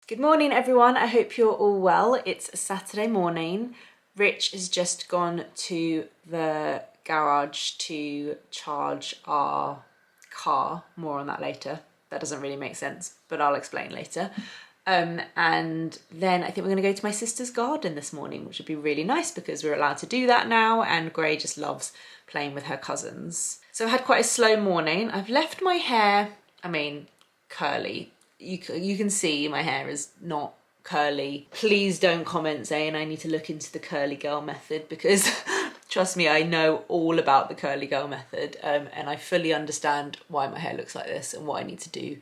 Good morning everyone, I hope you're all well. It's a Saturday morning. Rich has just gone to the garage to charge our car. More on that later. That doesn't really make sense, but I'll explain later. And then I think we're going to go to my sister's garden this morning, which would be really nice because we're allowed to do that now, and Gray just loves playing with her cousins. So I had quite a slow morning. I've left my hair, curly. You can see my hair is not curly. Please don't comment saying I need to look into the curly girl method, because trust me, I know all about the curly girl method, and I fully understand why my hair looks like this and what I need to do.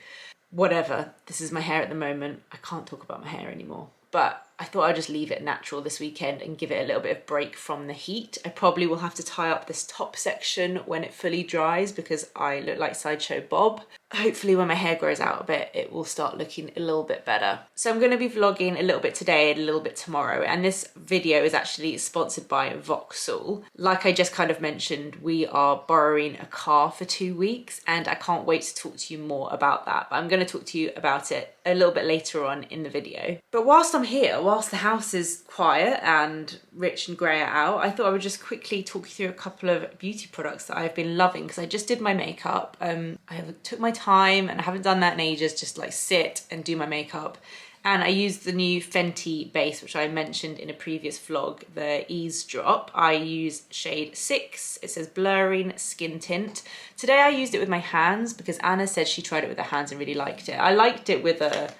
Whatever, this is my hair at the moment. I can't talk about my hair anymore, but I thought I'd just leave it natural this weekend and give it a little bit of break from the heat. I probably will have to tie up this top section when it fully dries because I look like Sideshow Bob. Hopefully when my hair grows out a bit, it will start looking a little bit better. So I'm going to be vlogging a little bit today and a little bit tomorrow, and this video is actually sponsored by Vauxhall. Like I just kind of mentioned, we are borrowing a car for 2 weeks, and I can't wait to talk to you more about that, but I'm going to talk to you about it a little bit later on in the video. But whilst I'm here, whilst the house is quiet and Rich and Gray are out, I thought I would just quickly talk you through a couple of beauty products that I've been loving, because I just did my makeup. I took my time, and I haven't done that in ages, just like sit and do my makeup. And I used the new Fenty base, which I mentioned in a previous vlog, the Ease Drop. I use shade 6. It says Blurring Skin Tint. Today I used it with my hands because Anna said she tried it with her hands and really liked it. I liked it with a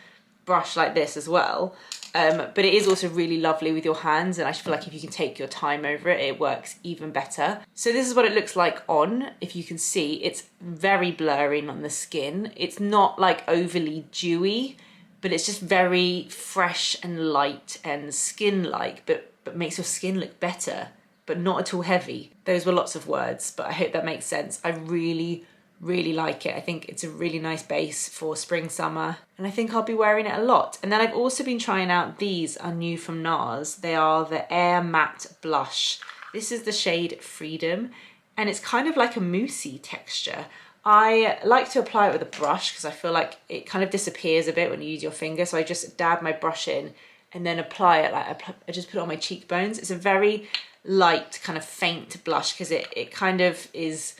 brush like this as well. But it is also really lovely with your hands, and I feel like if you can take your time over it, it works even better. So this is what it looks like on. If you can see, it's very blurring on the skin. It's not like overly dewy, but it's just very fresh and light and skin-like, but makes your skin look better, but not at all heavy. Those were lots of words, but I hope that makes sense. I really like it. I think it's a really nice base for spring, summer, and I think I'll be wearing it a lot. And then I've also been trying out, these are new from NARS. They are the Air Matte Blush. This is the shade Freedom, and it's kind of like a moussey texture. I like to apply it with a brush because I feel like it kind of disappears a bit when you use your finger, so I just dab my brush in and then apply it. I just put it on my cheekbones. It's a very light, kind of faint blush because it kind of is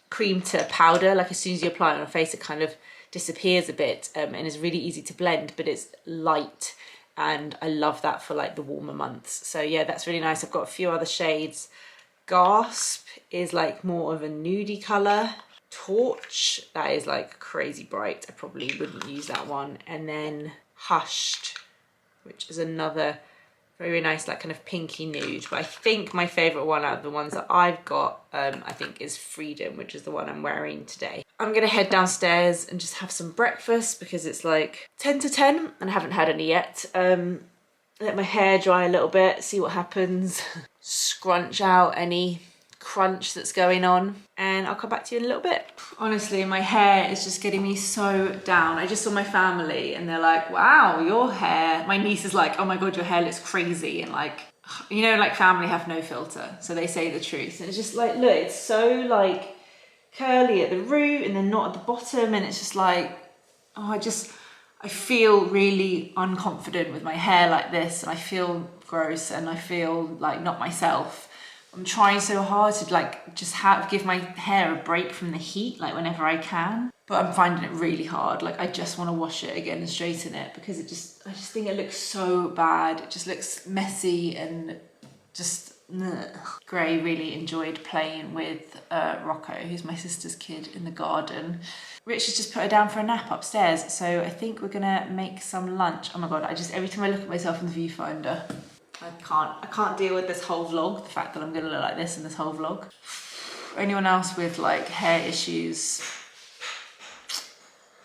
cream to powder. Like as soon as you apply it on your face, it kind of disappears a bit, and is really easy to blend, but it's light, and I love that for like the warmer months. So yeah, that's really nice. I've got a few other shades. Gasp is like more of a nudie color. Torch, that is like crazy bright. I probably wouldn't use that one. And then Hushed, which is another very nice, like kind of pinky nude. But I think my favorite one out of the ones that I've got, I think is Freedom, which is the one I'm wearing today. I'm gonna head downstairs and just have some breakfast because it's like 10 to 10 and I haven't had any yet. Let my hair dry a little bit, see what happens. Scrunch out any crunch that's going on, and I'll come back to you in a little bit. Honestly, my hair is just getting me so down. I just saw my family and they're like, wow, your hair. My niece is like, oh my God, your hair looks crazy. And like, you know, like family have no filter, so they say the truth. And it's just like, look, it's so like curly at the root and then not at the bottom. And it's just like, oh, I feel really unconfident with my hair like this, and I feel gross and I feel like not myself. I'm trying so hard to like just give my hair a break from the heat, like whenever I can, but I'm finding it really hard. Like I just want to wash it again and straighten it because I just think it looks so bad. It just looks messy and just ugh. Gray really enjoyed playing with Rocco, who's my sister's kid, in the garden. Rich has just put her down for a nap upstairs, so I think we're gonna make some lunch. Oh my God, every time I look at myself in the viewfinder, I can't deal with this whole vlog, the fact that I'm gonna look like this in this whole vlog. Anyone else with like hair issues,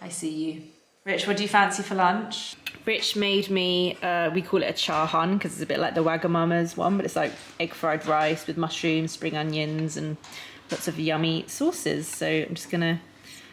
I see you. Rich, what do you fancy for lunch? Rich made me, we call it a chahan because it's a bit like the Wagamama's one, but it's like egg fried rice with mushrooms, spring onions, and lots of yummy sauces. So I'm just gonna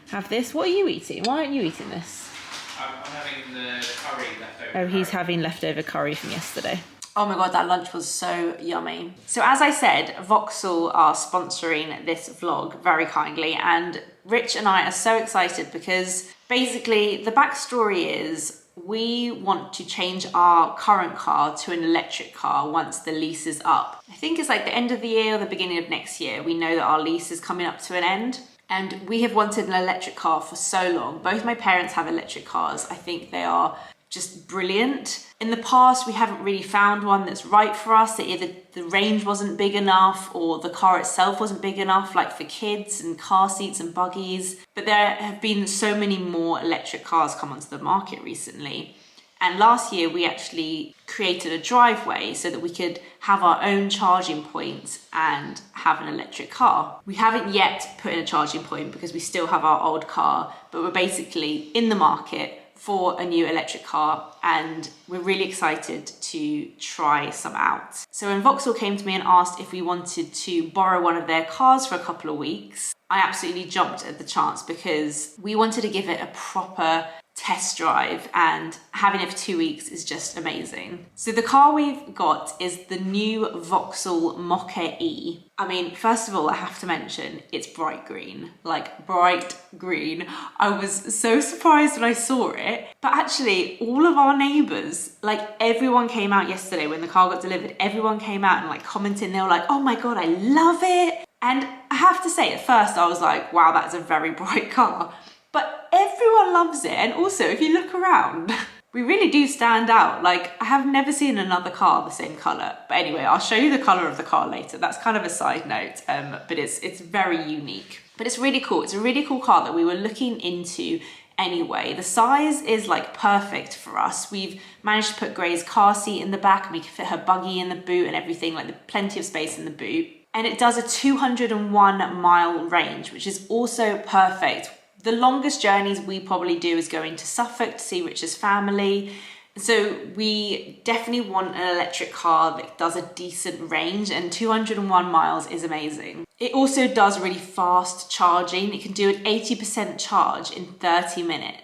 have this. What are you eating? Why aren't you eating this? I'm having the curry leftover. Oh, he's curry. having leftover curry from yesterday. Oh my God, that lunch was so yummy. So as I said, Vauxhall are sponsoring this vlog very kindly, and Rich and I are so excited because basically the backstory is we want to change our current car to an electric car once the lease is up. I think it's like the end of the year or the beginning of next year. We know that our lease is coming up to an end. And we have wanted an electric car for so long. Both my parents have electric cars. I think they are just brilliant. In the past, we haven't really found one that's right for us. That either the range wasn't big enough or the car itself wasn't big enough, like for kids and car seats and buggies. But there have been so many more electric cars come onto the market recently. And last year we actually created a driveway so that we could have our own charging points and have an electric car. We haven't yet put in a charging point because we still have our old car, but we're basically in the market for a new electric car and we're really excited to try some out. So when Vauxhall came to me and asked if we wanted to borrow one of their cars for a couple of weeks, I absolutely jumped at the chance because we wanted to give it a proper test drive, and having it for 2 weeks is just amazing. So the car we've got is the new Vauxhall Mokka E. I mean, first of all, I have to mention it's bright green, like bright green. I was so surprised when I saw it, but actually all of our neighbours, like everyone came out yesterday when the car got delivered, everyone came out and like commented, they were like, oh my God, I love it. And I have to say, at first I was like, wow, that's a very bright car. But everyone loves it. And also, if you look around, we really do stand out. Like, I have never seen another car the same colour. But anyway, I'll show you the colour of the car later. That's kind of a side note, but it's very unique. But it's really cool. It's a really cool car that we were looking into anyway. The size is like perfect for us. We've managed to put Gray's car seat in the back and we can fit her buggy in the boot and everything, like plenty of space in the boot. And it does a 201 mile range, which is also perfect. The longest journeys we probably do is going to Suffolk to see Rich's family. So we definitely want an electric car that does a decent range, and 201 miles is amazing. It also does really fast charging. It can do an 80% charge in 30 minutes.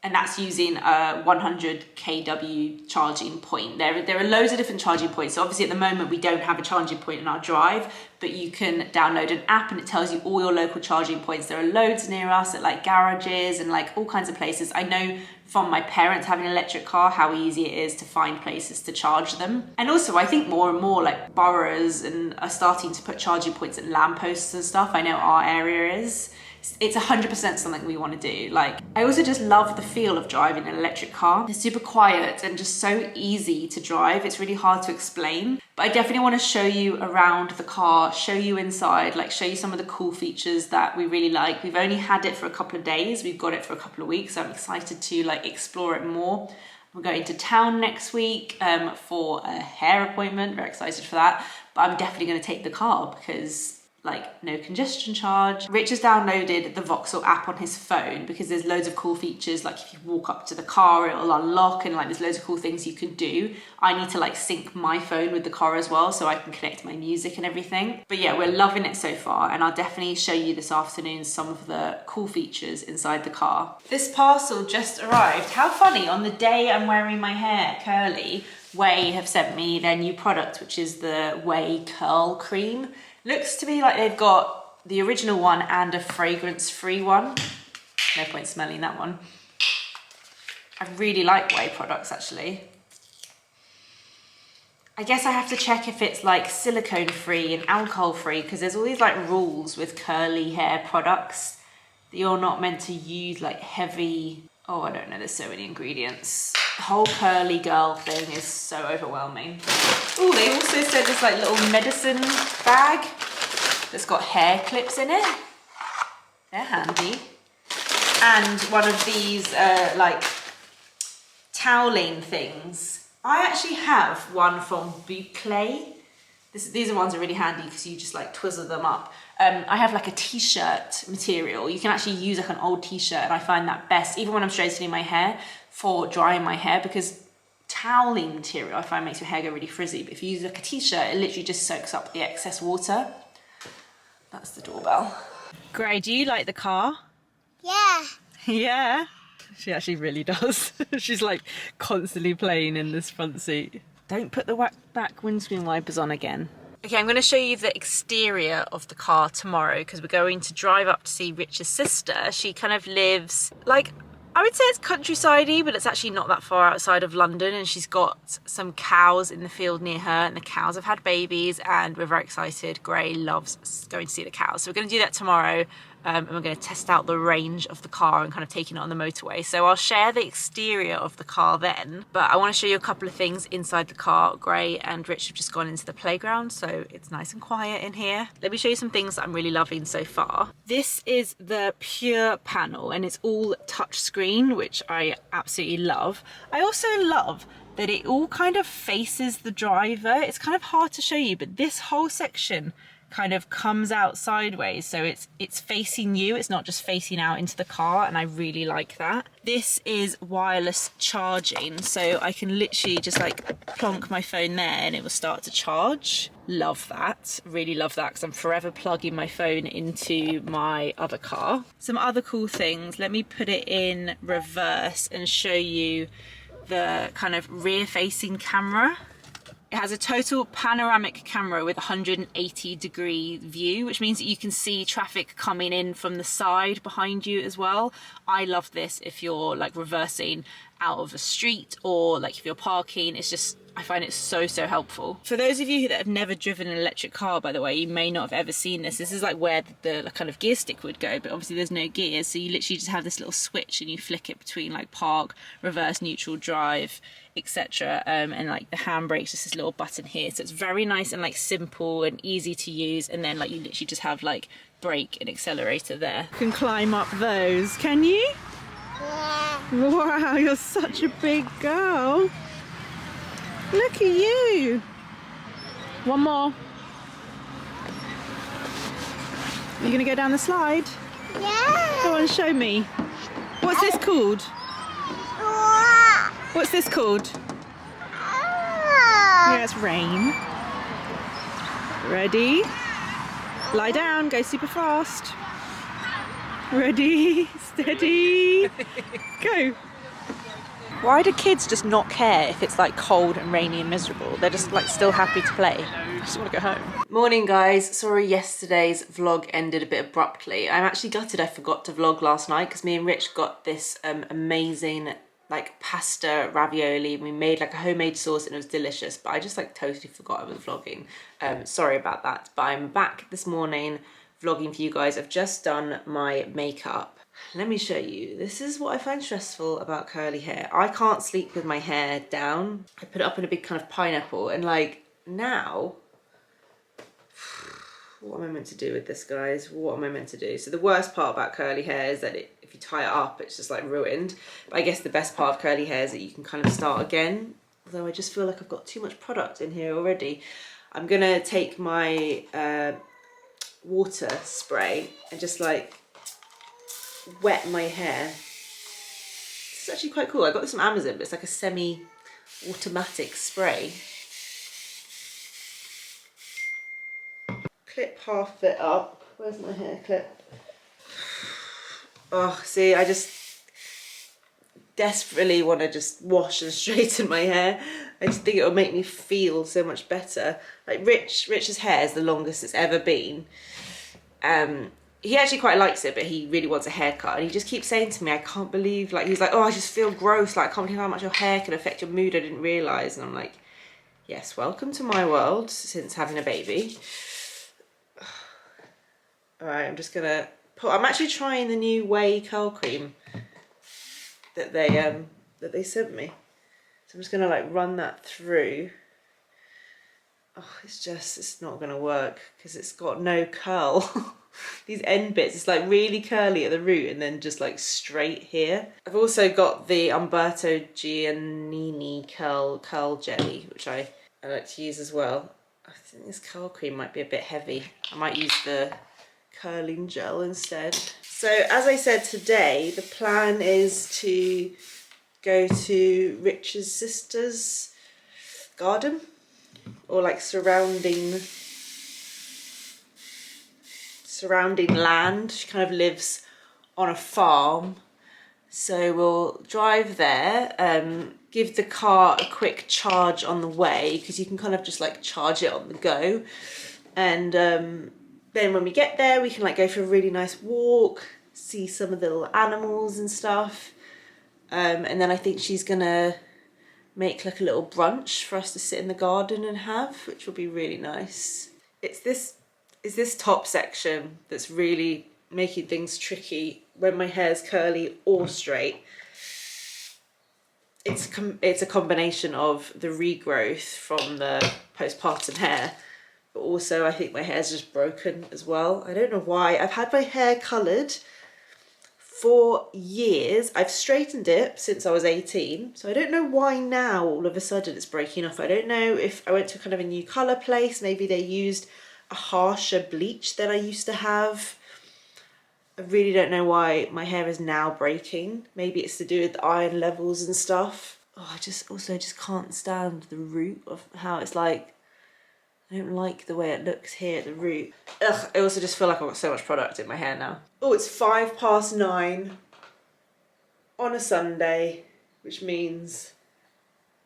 And that's using a 100 kW charging point. There are loads of different charging points. So obviously at the moment we don't have a charging point in our drive, but you can download an app and it tells you all your local charging points. There are loads near us at like garages and like all kinds of places. I know from my parents having an electric car how easy it is to find places to charge them. And also I think more and more like boroughs and are starting to put charging points at lampposts and stuff. I know our area is. It's 100% something we want to do. Like, I also just love the feel of driving an electric car. It's super quiet and just so easy to drive. It's really hard to explain, but I definitely want to show you around the car, show you inside, like show you some of the cool features that we really like. We've only had it for a couple of days. We've got it for a couple of weeks. So I'm excited to like explore it more. We're going to town next week for a hair appointment. Very excited for that. But I'm definitely going to take the car because like no congestion charge. Rich has downloaded the Vauxhall app on his phone because there's loads of cool features. Like if you walk up to the car, it'll unlock and like there's loads of cool things you can do. I need to like sync my phone with the car as well so I can connect my music and everything. But yeah, we're loving it so far and I'll definitely show you this afternoon some of the cool features inside the car. This parcel just arrived. How funny, on the day I'm wearing my hair curly, Whey have sent me their new product, which is the Whey Curl Cream. Looks to me like they've got the original one and a fragrance-free one. No point smelling that one. I really like Whey products, actually. I guess I have to check if it's like silicone-free and alcohol-free because there's all these like rules with curly hair products that you're not meant to use like heavy... Oh, I don't know, there's so many ingredients. The whole curly girl thing is so overwhelming. Oh, they also sent this like little medicine bag that's got hair clips in it. They're handy. And one of these like toweling things. I actually have one from Boucle. These are ones that are really handy because you just like twizzle them up. I have like a t-shirt material. You can actually use like an old t-shirt and I find that best, even when I'm straightening my hair, for drying my hair, because toweling material I find makes your hair go really frizzy. But if you use like a t-shirt, it literally just soaks up the excess water. That's the doorbell. Gray, do you like the car? Yeah. Yeah. She actually really does. She's like constantly playing in this front seat. Don't put the back windscreen wipers on again. Okay, I'm going to show you the exterior of the car tomorrow because we're going to drive up to see Rich's sister. She kind of lives like I would say it's countryside-y, but it's actually not that far outside of London, and she's got some cows in the field near her, and the cows have had babies, and we're very excited. Gray loves going to see the cows. So we're going to do that tomorrow, and we're going to test out the range of the car and kind of taking it on the motorway. So I'll share the exterior of the car then, but I want to show you a couple of things inside the car. Gray and Rich have just gone into the playground, so it's nice and quiet in here. Let me show you some things that I'm really loving so far. This is the Pure panel, and it's all touch screen, which I absolutely love. I also love that it all kind of faces the driver. It's kind of hard to show you, but this whole section kind of comes out sideways, so it's facing you, it's not just facing out into the car, and I really like that. This is wireless charging, so I can literally just like plonk my phone there and it will start to charge. Love that, really love that, because I'm forever plugging my phone into my other car. Some other cool things, let me put it in reverse and show you the kind of rear facing camera. It has a total panoramic camera with 180-degree view, which means that you can see traffic coming in from the side behind you as well. I love this if you're like reversing out of a street, or like if you're parking. It's just, I find it so helpful. For those of you that have never driven an electric car, by the way, you may not have ever seen this. This is like where the kind of gear stick would go, but obviously there's no gears, so you literally just have this little switch and you flick it between like park, reverse, neutral, drive, etc. And like the handbrake's just this little button here, so it's very nice and like simple and easy to use. And then like you literally just have like brake and accelerator there. You can climb up those, can you? Yeah. Wow, you're such a big girl. Look at you. One more. Are you gonna go down the slide? Yeah. Go on, show me. What's this called? What's this called? Yeah, it's rain. Ready? Lie down, go super fast. Ready, steady, go. Why do kids just not care if it's like cold and rainy and miserable? They're just like still happy to play. I just want to go home. Morning guys, sorry yesterday's vlog ended a bit abruptly. I'm actually gutted I forgot to vlog last night, because me and Rich got this amazing like pasta ravioli. We made like a homemade sauce and it was delicious, but I just like totally forgot I was vlogging. Sorry about that, but I'm back this morning vlogging for you guys. I've just done my makeup. Let me show you. This is what I find stressful about curly hair. I can't sleep with my hair down. I put it up in a big kind of pineapple, and like now, what am I meant to do with this, guys? What am I meant to do? So the worst part about curly hair is that if you tie it up, it's just like ruined. But I guess the best part of curly hair is that you can kind of start again. Although I just feel like I've got too much product in here already. I'm gonna take my water spray and just like wet my hair. It's actually quite cool. I got this from Amazon, but it's like a semi-automatic spray. Clip half it up. Where's my hair clip? Oh, see, I just desperately want to just wash and straighten my hair. I just think it will make me feel so much better. Like Rich's hair is the longest it's ever been. He actually quite likes it, but he really wants a haircut, and he just keeps saying to me, I can't believe, like, he's like, oh, I just feel gross, like, I can't believe how much your hair can affect your mood, I didn't realise. And I'm like, yes, welcome to my world since having a baby. Alright, I'm just gonna I'm actually trying the new Whey curl cream that they sent me. So I'm just gonna like run that through. Oh, it's not gonna work because it's got no curl. These end bits, it's like really curly at the root and then just like straight here. I've also got the Umberto Giannini curl jelly, which I like to use as well. I think this curl cream might be a bit heavy. I might use the curling gel instead. So as I said, today the plan is to go to Rich's sister's garden, or like surrounding land. She kind of lives on a farm, so we'll drive there, give the car a quick charge on the way, because you can kind of just like charge it on the go, and then when we get there we can like go for a really nice walk, see some of the little animals and stuff. And then I think she's gonna make like a little brunch for us to sit in the garden and have, which will be really nice. It's this top section that's really making things tricky when my hair's curly or straight. It's a combination of the regrowth from the postpartum hair, but also I think my hair's just broken as well. I don't know why. I've had my hair coloured for years. I've straightened it since I was 18, so I don't know why now all of a sudden it's breaking off. I don't know if I went to kind of a new colour place, maybe they used a harsher bleach than I used to have. I really don't know why my hair is now breaking. Maybe it's to do with the iron levels and stuff. Oh, I just can't stand the root of how it's like. I don't like the way it looks here at the root. Ugh, I also just feel like I've got so much product in my hair now. Oh, it's 9:05 on a Sunday, which means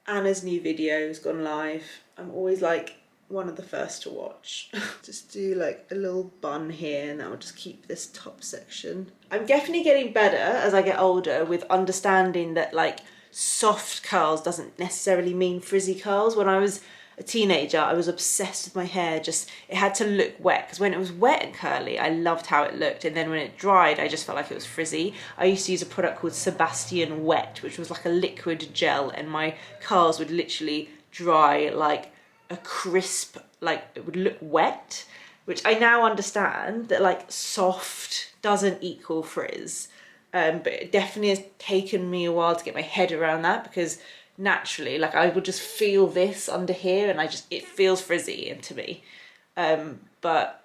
Anna's new video has gone live. I'm always like one of the first to watch. Just do like a little bun here and that will just keep this top section. I'm definitely getting better as I get older with understanding that like soft curls doesn't necessarily mean frizzy curls. When I was a teenager, I was obsessed with my hair. Just, it had to look wet, because when it was wet and curly, I loved how it looked. And then when it dried, I just felt like it was frizzy. I used to use a product called Sebastian Wet, which was like a liquid gel, and my curls would literally dry like a crisp, like it would look wet, which I now understand that like soft doesn't equal frizz. But it definitely has taken me a while to get my head around that, because naturally, like I would just feel this under here and it feels frizzy to me. But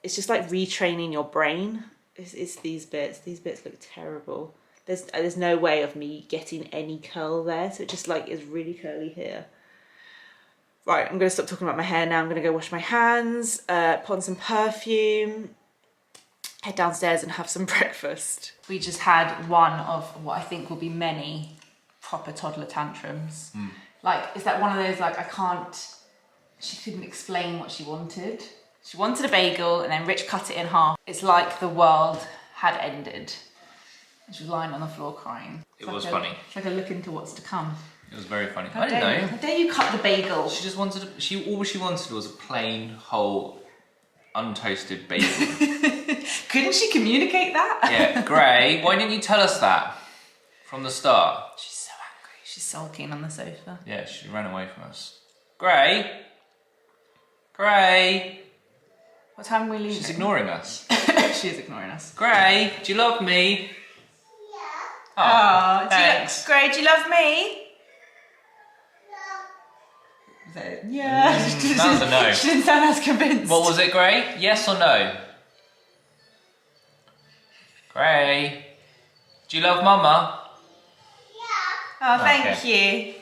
it's just like retraining your brain. It's these bits look terrible. There's no way of me getting any curl there, so it just like is really curly here. Right, I'm gonna stop talking about my hair now. I'm gonna go wash my hands, put on some perfume, head downstairs and have some breakfast. We just had one of what I think will be many proper toddler tantrums. Like, is that one of those, like, she couldn't explain what she wanted. She wanted a bagel and then Rich cut it in half. It's like the world had ended. And she was lying on the floor crying. It was funny. It's like a look into what's to come. It was very funny. I didn't know. How dare you cut the bagel? She just wanted, all she wanted was a plain, whole, untoasted bagel. Couldn't she communicate that? Yeah, Gray, why didn't you tell us that from the start? She's so angry. She's sulking on the sofa. Yeah, she ran away from us. Gray? Gray? What time are we leaving? She's ignoring us. She is ignoring us. Gray, do you love me? Yeah. Oh, thanks. Gray, do you love me? Yeah. That was a no. She didn't sound as convinced. What was it, Gray? Yes or no? Gray, do you love Mama? Oh, thank you.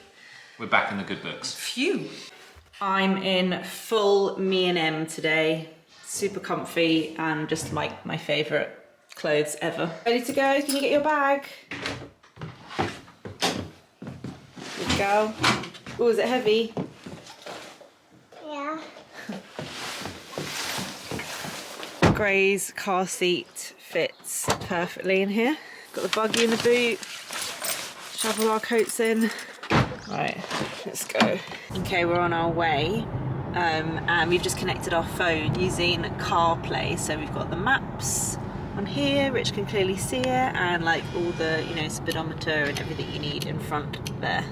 We're back in the good books. Phew. I'm in full me and M today. Super comfy and just like my favourite clothes ever. Ready to go? Can you get your bag? Good girl. Oh, is it heavy? Yeah. Gray's car seat fits perfectly in here. Got the buggy in the boot. Shovel our coats in. Right, let's go. Okay, we're on our way. And we've just connected our phone using CarPlay. So we've got the maps on here, Rich can clearly see it, and like all the, you know, speedometer and everything you need in front there.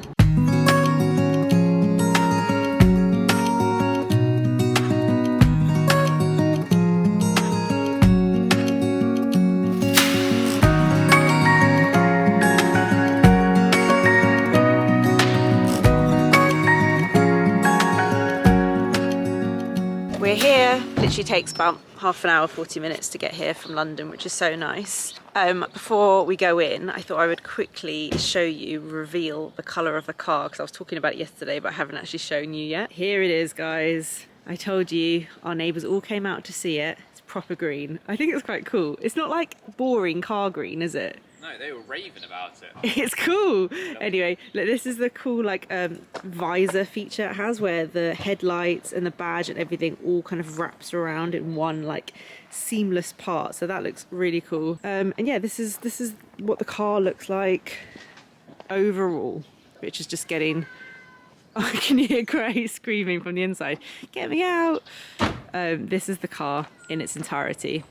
We're here, literally takes about half an hour, 40 minutes to get here from London, which is so nice. Before we go in, I thought I would quickly show you, reveal the colour of the car, because I was talking about it yesterday, but I haven't actually shown you yet. Here it is, guys. I told you, our neighbours all came out to see it. It's proper green. I think it's quite cool. It's not like boring car green, is it? No, they were raving about it. It's cool. Anyway, look, this is the cool like visor feature it has, where the headlights and the badge and everything all kind of wraps around in one like seamless part. So that looks really cool. And yeah, this is what the car looks like overall, which is just getting... I can hear Gray screaming from the inside, get me out. This is the car in its entirety.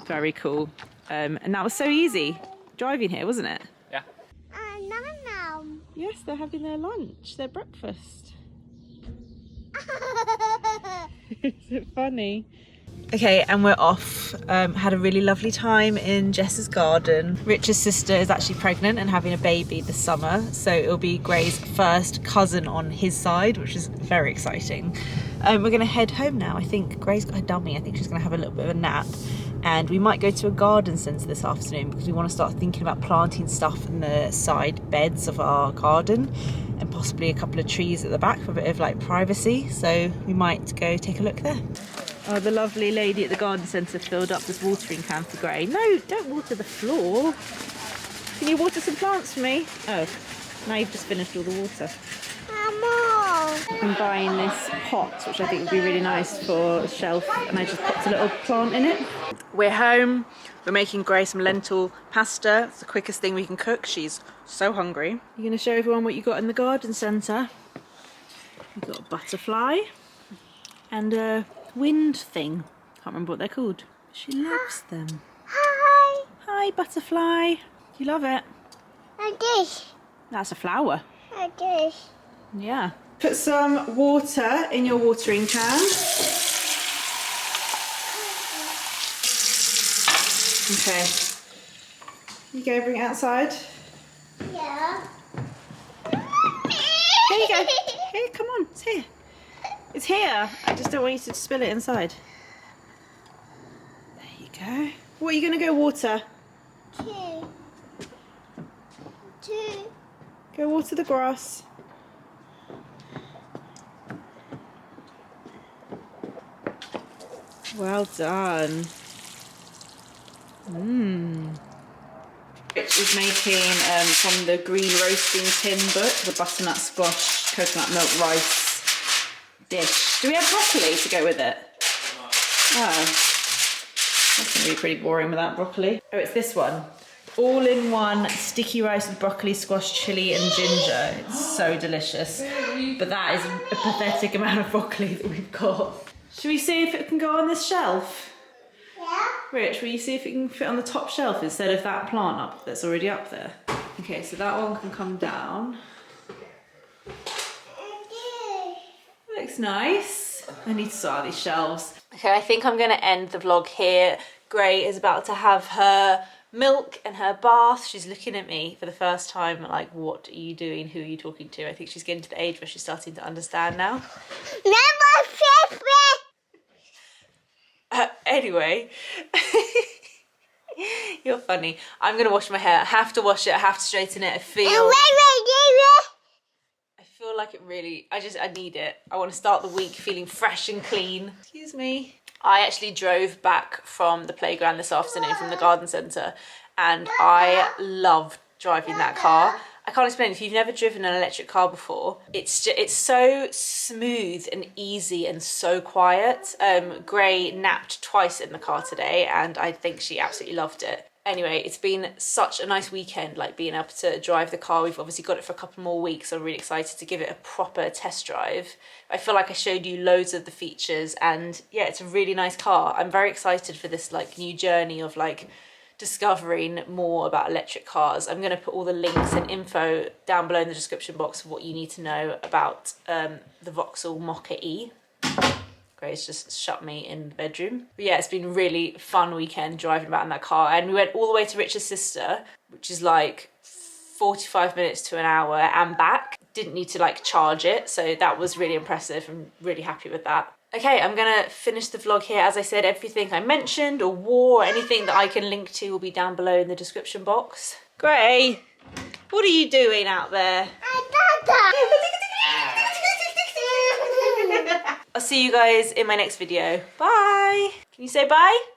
Very cool. And that was so easy driving here, wasn't it? Yeah. No. Yes, they're having their lunch, their breakfast. Is it funny? Okay, and we're off. Had a really lovely time in Jess's garden. Rich's sister is actually pregnant and having a baby this summer, so it'll be Gray's first cousin on his side, which is very exciting. We're gonna head home now. I think Gray's got a dummy. I think she's gonna have a little bit of a nap. And we might go to a garden centre this afternoon because we want to start thinking about planting stuff in the side beds of our garden and possibly a couple of trees at the back for a bit of like privacy. So we might go take a look there. Oh, the lovely lady at the garden centre filled up this watering can for Gray. No, don't water the floor. Can you water some plants for me? Oh, now you've just finished all the water. I'm buying this pot, which I think would be really nice for a shelf, and I just popped a little plant in it. We're home. We're making Gray some lentil pasta. It's the quickest thing we can cook. She's so hungry. You're going to show everyone what you got in the garden centre. You've got a butterfly and a wind thing. Can't remember what they're called. She loves them. Hi. Hi, butterfly. You love it? And this. That's a flower. And this. Yeah. Put some water in your watering can. Okay. You go, bring it outside. Yeah. Here you go. Here, come on, it's here. It's here. I just don't want you to spill it inside. There you go. What are you going to go water? Two. Go water the grass. Well done. Rich is making from the green roasting tin book, the butternut squash, coconut milk rice dish. Do we have broccoli to go with it? Oh, that's going to be pretty boring without broccoli. Oh, it's this one. All-in-one sticky rice with broccoli, squash, chilli and ginger. It's so delicious. But that is a pathetic amount of broccoli that we've got. Should we see if it can go on this shelf? Yeah. Rich, will you see if it can fit on the top shelf instead of that plant up that's already up there? Okay, so that one can come down. Looks nice. I need to sort out these shelves. Okay, I think I'm going to end the vlog here. Gray is about to have her milk and her bath. She's looking at me for the first time like, what are you doing? Who are you talking to? I think she's getting to the age where she's starting to understand now. Anyway, you're funny. I'm going to wash my hair. I have to wash it. I have to straighten it. I feel like it really, I need it. I want to start the week feeling fresh and clean. Excuse me. I actually drove back from the playground this afternoon from the garden centre and I love driving that car. I can't explain, if you've never driven an electric car before, it's so smooth and easy and so quiet. Gray napped twice in the car today and I think she absolutely loved it. Anyway, it's been such a nice weekend, like being able to drive the car. We've obviously got it for a couple more weeks. So I'm really excited to give it a proper test drive. I feel like I showed you loads of the features and yeah, it's a really nice car. I'm very excited for this like new journey of like discovering more about electric cars. I'm going to put all the links and info down below in the description box of what you need to know about the Vauxhall Mokka E. Grace just shut me in the bedroom. But yeah, it's been a really fun weekend driving about in that car. And we went all the way to Rich's sister, which is like 45 minutes to an hour and back. Didn't need to like charge it. So that was really impressive. I'm really happy with that. Okay, I'm gonna finish the vlog here. As I said, everything I mentioned or wore or anything that I can link to will be down below in the description box. Gray, what are you doing out there? I'll see you guys in my next video. Bye. Can you say bye?